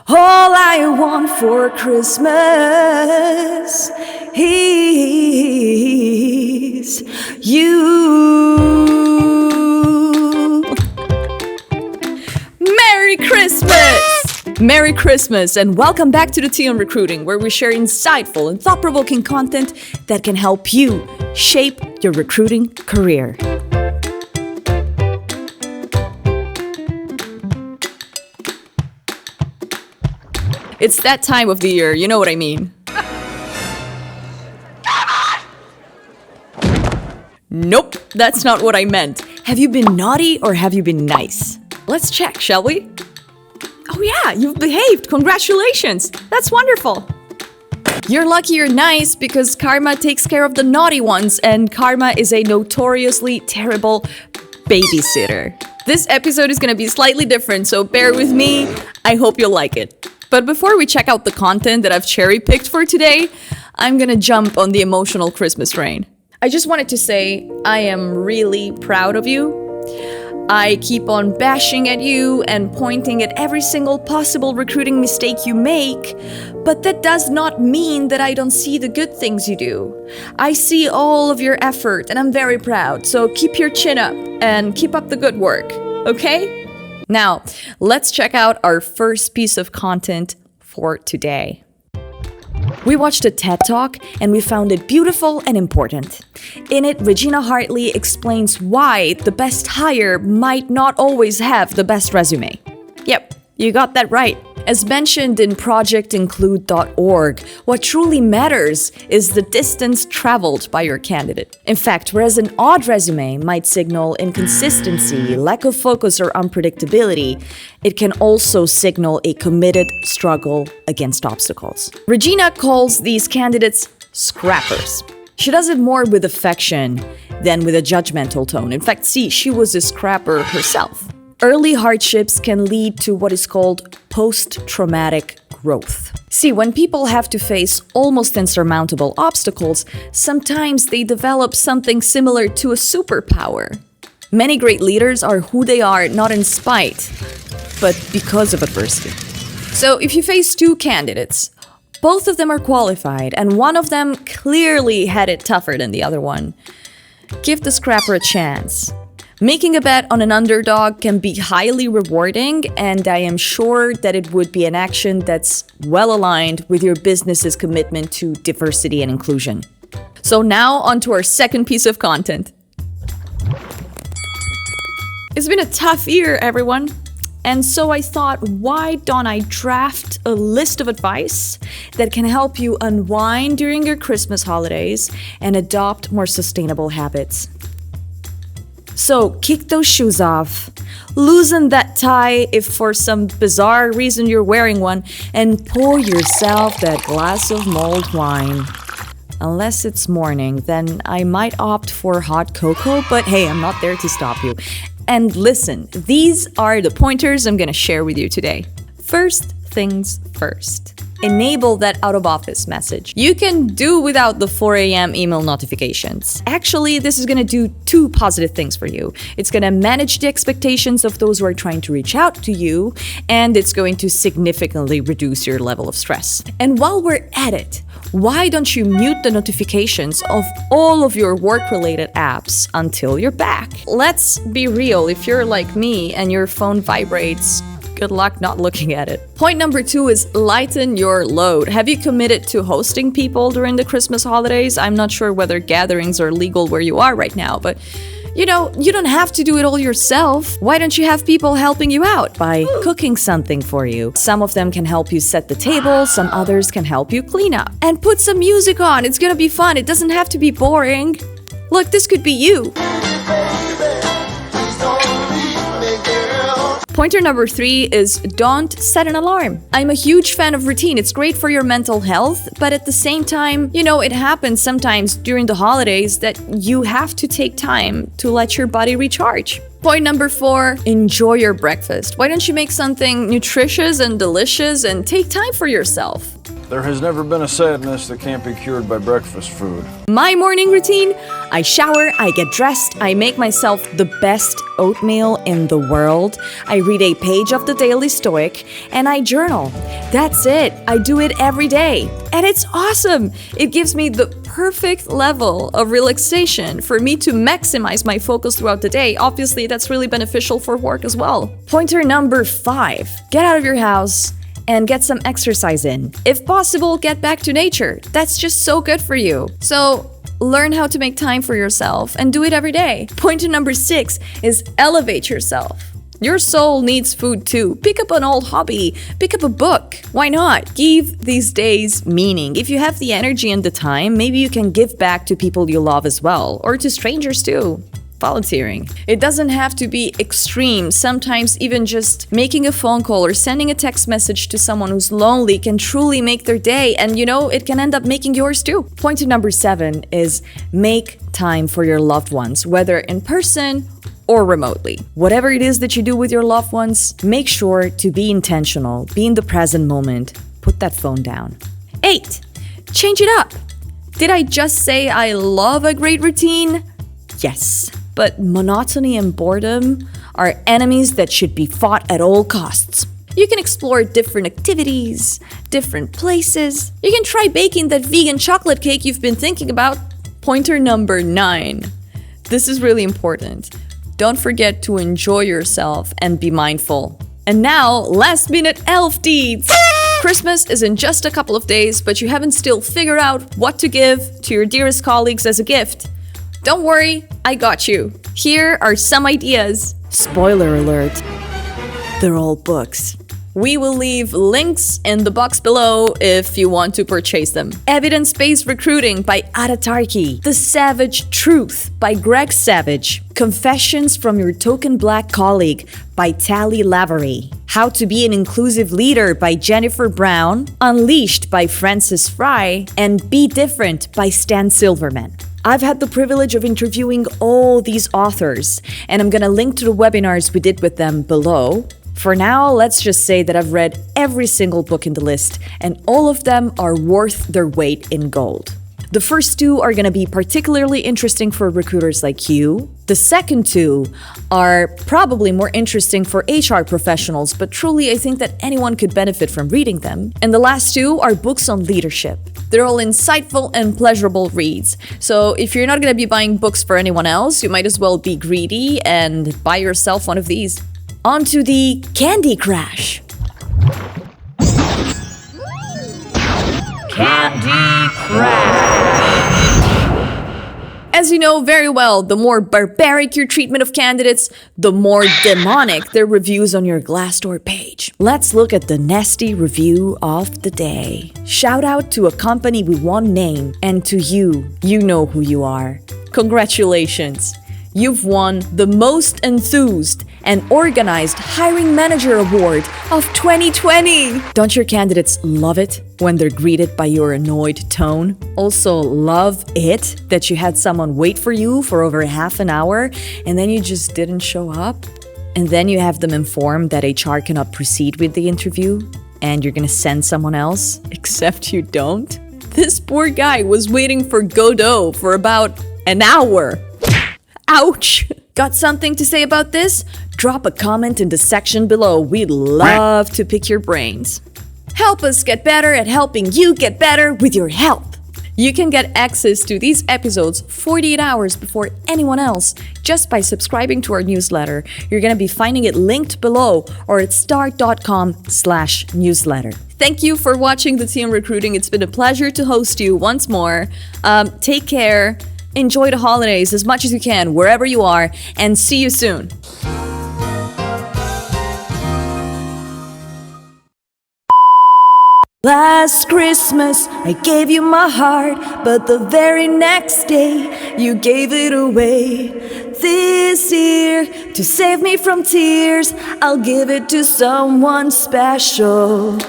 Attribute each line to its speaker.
Speaker 1: All I want for Christmas is you. Merry Christmas! Merry Christmas and welcome back to the Tea on Recruiting, where we share insightful and thought-provoking content that can help you shape your recruiting career. It's that time of the year, you know what I mean. Nope, that's not what I meant. Have you been naughty or have you been nice? Let's check, shall we? Oh yeah, you've behaved. Congratulations. That's wonderful. You're lucky you're nice because karma takes care of the naughty ones, and karma is a notoriously terrible babysitter. This episode is gonna be slightly different, so bear with me. I hope you'll like it. But before we check out the content that I've cherry-picked for today, I'm gonna jump on the emotional Christmas train. I just wanted to say I am really proud of you. I keep on bashing at you and pointing at every single possible recruiting mistake you make, but that does not mean that I don't see the good things you do. I see all of your effort and I'm very proud, so keep your chin up and keep up the good work, okay? Now, let's check out our first piece of content for today. We watched a TED Talk and we found it beautiful and important. In it, Regina Hartley explains why the best hire might not always have the best resume. Yep, you got that right. As mentioned in projectinclude.org, what truly matters is the distance traveled by your candidate. In fact, whereas an odd resume might signal inconsistency, lack of focus, or unpredictability, it can also signal a committed struggle against obstacles. Regina calls these candidates scrappers. She does it more with affection than with a judgmental tone. In fact, see, she was a scrapper herself. Early hardships can lead to what is called post-traumatic growth. See, when people have to face almost insurmountable obstacles, sometimes they develop something similar to a superpower. Many great leaders are who they are not in spite, but because of adversity. So if you face two candidates, both of them are qualified, and one of them clearly had it tougher than the other one, give the scrapper a chance. Making a bet on an underdog can be highly rewarding, and I am sure that it would be an action that's well aligned with your business's commitment to diversity and inclusion. So now on to our second piece of content. It's been a tough year, everyone. And so I thought, why don't I draft a list of advice that can help you unwind during your Christmas holidays and adopt more sustainable habits? So kick those shoes off, loosen that tie if for some bizarre reason you're wearing one, and pour yourself that glass of mulled wine. Unless it's morning, then I might opt for hot cocoa, but hey, I'm not there to stop you. And listen, these are the pointers I'm gonna share with you today. First things first. Enable that out-of-office message. You can do without the 4 a.m. email notifications. Actually, this is gonna do two positive things for you. It's gonna manage the expectations of those who are trying to reach out to you, and it's going to significantly reduce your level of stress. And while we're at it, why don't you mute the notifications of all of your work-related apps until you're back? Let's be real, if you're like me and your phone vibrates, good luck not looking at it. Point number 2 is lighten your load. Have you committed to hosting people during the Christmas holidays? I'm not sure whether gatherings are legal where you are right now, but you know, you don't have to do it all yourself. Why don't you have people helping you out by cooking something for you? Some of them can help you set the table, some others can help you clean up. And put some music on, it's gonna be fun. It doesn't have to be boring. Look, this could be you. Pointer number 3 is don't set an alarm. I'm a huge fan of routine. It's great for your mental health, but at the same time, you know, it happens sometimes during the holidays that you have to take time to let your body recharge. Point number 4, enjoy your breakfast. Why don't you make something nutritious and delicious and take time for yourself?
Speaker 2: There has never been a sadness that can't be cured by breakfast food.
Speaker 1: My morning routine, I shower, I get dressed, I make myself the best oatmeal in the world, I read a page of the Daily Stoic, and I journal. That's it. I do it every day. And it's awesome. It gives me the perfect level of relaxation for me to maximize my focus throughout the day. Obviously, that's really beneficial for work as well. Pointer number 5. Get out of your house and get some exercise in. If possible, get back to nature. That's just so good for you. So, learn how to make time for yourself and do it every day. Pointer number 6 is elevate yourself. Your soul needs food too. Pick up an old hobby. Pick up a book. Why not? Give these days meaning. If you have the energy and the time, maybe you can give back to people you love as well, or to strangers too. Volunteering. It doesn't have to be extreme. Sometimes even just making a phone call or sending a text message to someone who's lonely can truly make their day, and it can end up making yours too. Point number 7 is make time for your loved ones, whether in person or remotely. Whatever it is that you do with your loved ones, make sure to be intentional, be in the present moment, put that phone down. 8. Change it up. Did I just say I love a great routine? Yes, but monotony and boredom are enemies that should be fought at all costs. You can explore different activities, different places. You can try baking that vegan chocolate cake you've been thinking about. Pointer number 9. This is really important. Don't forget to enjoy yourself and be mindful. And now, last minute elf deeds! Christmas is in just a couple of days, but you haven't still figured out what to give to your dearest colleagues as a gift. Don't worry, I got you. Here are some ideas. Spoiler alert, they're all books. We will leave links in the box below if you want to purchase them. Evidence-Based Recruiting by Ada Tarki. The Savage Truth by Greg Savage. Confessions from Your Token Black Colleague by Tally Lavery. How to Be an Inclusive Leader by Jennifer Brown. Unleashed by Frances Fry. And Be Different by Stan Silverman. I've had the privilege of interviewing all these authors, and I'm gonna link to the webinars we did with them below. For now, let's just say that I've read every single book in the list, and all of them are worth their weight in gold. The first 2 are going to be particularly interesting for recruiters like you. The second 2 are probably more interesting for HR professionals, but truly I think that anyone could benefit from reading them. And the last 2 are books on leadership. They're all insightful and pleasurable reads. So if you're not going to be buying books for anyone else, you might as well be greedy and buy yourself one of these. On to the Candy Crash. Candy Crash. As you know very well, the more barbaric your treatment of candidates, the more demonic their reviews on your Glassdoor page. Let's look at the nasty review of the day. Shout out to a company we won't name, and to you, you know who you are. Congratulations. You've won the Most Enthused and Organized Hiring Manager Award of 2020! Don't your candidates love it when they're greeted by your annoyed tone? Also love it that you had someone wait for you for over half an hour and then you just didn't show up? And then you have them informed that HR cannot proceed with the interview and you're gonna send someone else, except you don't? This poor guy was waiting for Godot for about an hour. Ouch! Got something to say about this? Drop a comment in the section below. We'd love to pick your brains. Help us get better at helping you get better with your help. You can get access to these episodes 48 hours before anyone else just by subscribing to our newsletter. You're going to be finding it linked below or at start.com/newsletter. Thank you for watching The Team Recruiting. It's been a pleasure to host you once more. Take care. Enjoy the holidays as much as you can, wherever you are, and see you soon. Last Christmas, I gave you my heart, but the very next day, you gave it away. This year, to save me from tears, I'll give it to someone special.